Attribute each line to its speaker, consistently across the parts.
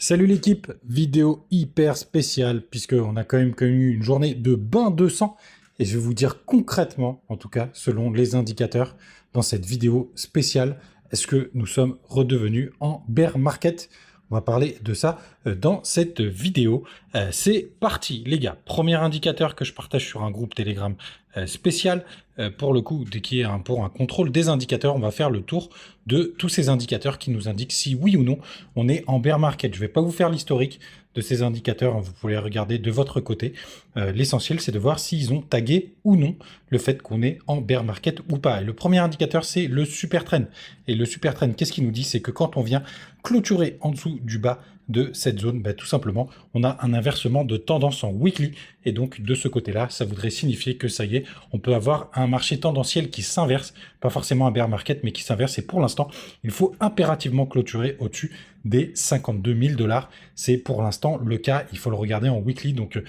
Speaker 1: Salut l'équipe, vidéo hyper spéciale puisqu'on a quand même connu une journée de bain de sang et je vais vous dire concrètement, en tout cas selon les indicateurs dans cette vidéo spéciale, est-ce que nous sommes redevenus en bear market? On va parler de ça dans cette vidéo. C'est parti les gars, premier indicateur que je partage sur un groupe Telegram spécial pour le coup, dès qu'il y a pour un contrôle des indicateurs, on va faire le tour de tous ces indicateurs qui nous indiquent si oui ou non on est en bear market. Je ne vais pas vous faire l'historique de ces indicateurs, hein, vous pouvez les regarder de votre côté. L'essentiel, c'est de voir s'ils ont tagué ou non le fait qu'on est en bear market ou pas. Et le premier indicateur, c'est le super trend. Et le super trend, qu'est-ce qu'il nous dit? C'est que quand on vient clôturer en dessous du bas de cette zone, tout simplement, on a un inversement de tendance en weekly. Et donc, de ce côté-là, ça voudrait signifier que ça y est, on peut avoir un marché tendanciel qui s'inverse, pas forcément un bear market, mais qui s'inverse. Et pour l'instant, il faut impérativement clôturer au-dessus des 52 000 $. C'est pour l'instant le cas. Il faut le regarder en weekly. Donc,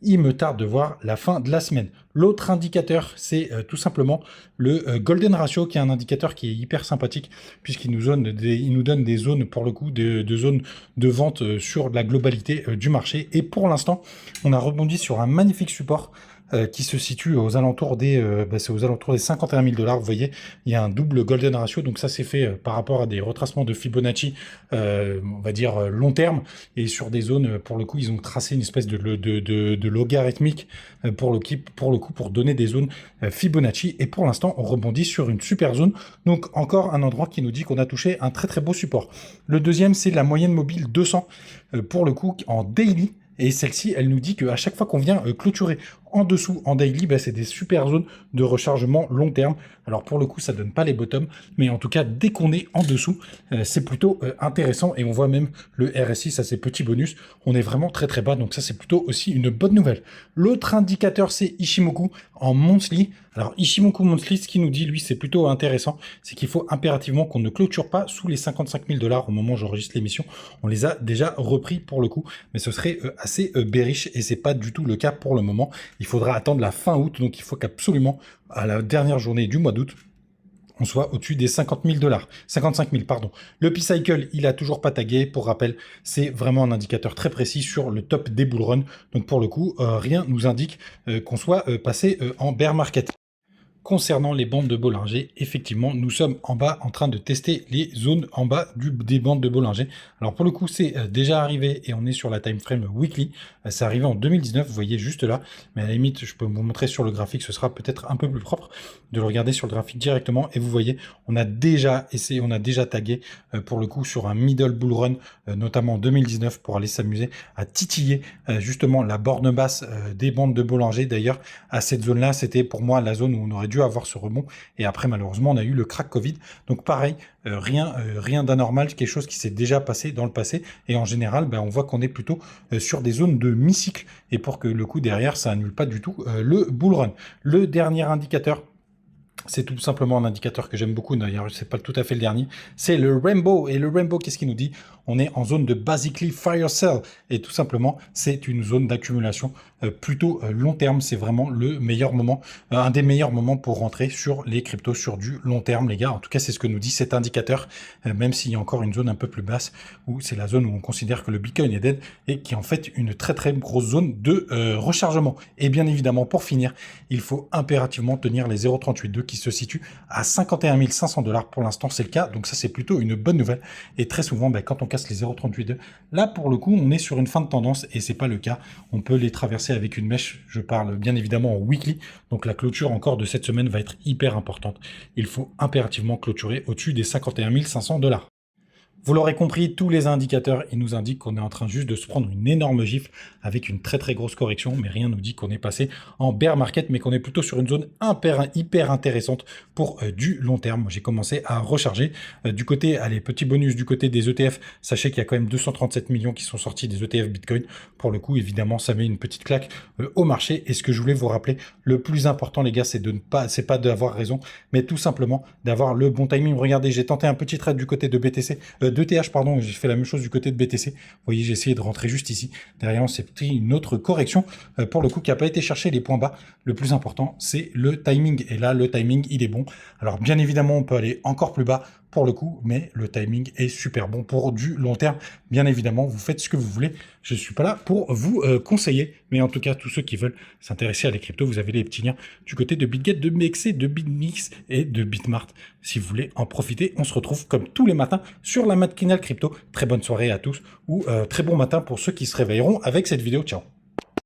Speaker 1: il me tarde de voir la fin de la semaine. L'autre indicateur, c'est tout simplement le Golden Ratio, qui est un indicateur qui est hyper sympathique, puisqu'il nous donne des zones, pour le coup, de zones de vente sur la globalité du marché. Et pour l'instant, on a rebondi sur un magnifique support qui se situe aux alentours des, c'est aux alentours des 51 000 $. Vous voyez, il y a un double Golden Ratio, donc ça c'est fait par rapport à des retracements de Fibonacci, on va dire long terme, et sur des zones, pour le coup, ils ont tracé une espèce de logarithmique pour le coup, pour donner des zones Fibonacci, et pour l'instant, on rebondit sur une super zone, donc encore un endroit qui nous dit qu'on a touché un très très beau support. Le deuxième, c'est la moyenne mobile 200, pour le coup, en daily. Et celle-ci, elle nous dit qu'à chaque fois qu'on vient clôturer en dessous, en daily, c'est des super zones de rechargement long terme. Alors pour le coup, ça donne pas les bottoms, mais en tout cas, dès qu'on est en dessous, c'est plutôt intéressant. Et on voit même le RSI, ça c'est petit bonus. On est vraiment très très bas, donc ça c'est plutôt aussi une bonne nouvelle. L'autre indicateur, c'est Ichimoku en monthly. Alors Ichimoku monthly, ce qui nous dit, lui, c'est plutôt intéressant, c'est qu'il faut impérativement qu'on ne clôture pas sous les 55 000 $ au moment où j'enregistre l'émission. On les a déjà repris pour le coup, mais ce serait assez bearish et c'est pas du tout le cas pour le moment. Il faudra attendre la fin août, donc il faut qu'absolument, à la dernière journée du mois d'août, on soit au-dessus des 50 000 $. 55 000, pardon. Le P-Cycle, il a toujours pas tagué. Pour rappel, c'est vraiment un indicateur très précis sur le top des bull run. Donc pour le coup, rien nous indique qu'on soit passé en bear market. Concernant les bandes de Bollinger, effectivement, nous sommes en bas en train de tester les zones en bas des bandes de Bollinger. Alors pour le coup, c'est déjà arrivé et on est sur la time frame weekly. C'est arrivé en 2019, vous voyez juste là. Mais à la limite, je peux vous montrer sur le graphique, ce sera peut-être un peu plus propre de le regarder sur le graphique directement. Et vous voyez, on a déjà essayé, on a déjà tagué pour le coup sur un middle bull run, notamment en 2019, pour aller s'amuser à titiller justement la borne basse des bandes de Bollinger. D'ailleurs, à cette zone-là, c'était pour moi la zone où on aurait dû avoir ce rebond, et après malheureusement on a eu le crack Covid, donc pareil, rien d'anormal, quelque chose qui s'est déjà passé dans le passé, et en général on voit qu'on est plutôt sur des zones de mi-cycle, et pour que le coup derrière ça annule pas du tout le bull run. Le dernier indicateur, c'est tout simplement un indicateur que j'aime beaucoup, d'ailleurs c'est pas tout à fait le dernier, c'est le Rainbow. Et le Rainbow, qu'est-ce qu'il nous dit? On est en zone de basically fire sell, et tout simplement c'est une zone d'accumulation plutôt long terme. C'est vraiment le meilleur moment, un des meilleurs moments pour rentrer sur les cryptos sur du long terme, les gars. En tout cas, c'est ce que nous dit cet indicateur, même s'il y a encore une zone un peu plus basse où c'est la zone où on considère que le Bitcoin est dead, et qui est en fait une très très grosse zone de rechargement. Et bien évidemment, pour finir, il faut impérativement tenir les 0,382 qui se situe à 51 500 $. Pour l'instant, c'est le cas. Donc ça, c'est plutôt une bonne nouvelle. Et très souvent, quand on casse les 0,382, là, pour le coup, on est sur une fin de tendance, et c'est pas le cas. On peut les traverser avec une mèche. Je parle bien évidemment en weekly. Donc la clôture encore de cette semaine va être hyper importante. Il faut impérativement clôturer au-dessus des 51 500 $. Vous l'aurez compris, tous les indicateurs, ils nous indiquent qu'on est en train juste de se prendre une énorme gifle avec une très très grosse correction, mais rien ne nous dit qu'on est passé en bear market, mais qu'on est plutôt sur une zone hyper intéressante pour du long terme. J'ai commencé à recharger du côté, allez, petit bonus du côté des ETF. Sachez qu'il y a quand même 237 millions qui sont sortis des ETF Bitcoin. Pour le coup, évidemment, ça met une petite claque au marché. Et ce que je voulais vous rappeler, le plus important, les gars, c'est pas d'avoir raison, mais tout simplement d'avoir le bon timing. Regardez, j'ai tenté un petit trade du côté de BTC, d'ETH, pardon, j'ai fait la même chose du côté de BTC. Vous voyez, j'ai essayé de rentrer juste ici. Derrière, c'est une autre correction, pour le coup, qui n'a pas été chercher les points bas. Le plus important, c'est le timing. Et là, le timing, il est bon. Alors, bien évidemment, on peut aller encore plus bas. pour le coup, mais le timing est super bon pour du long terme. Bien évidemment, vous faites ce que vous voulez. Je ne suis pas là pour vous conseiller. Mais en tout cas, tous ceux qui veulent s'intéresser à les cryptos, vous avez les petits liens du côté de BitGet, de BXC, de BitMix et de Bitmart. Si vous voulez en profiter, on se retrouve comme tous les matins sur la matinale crypto. Très bonne soirée à tous ou très bon matin pour ceux qui se réveilleront avec cette vidéo. Ciao.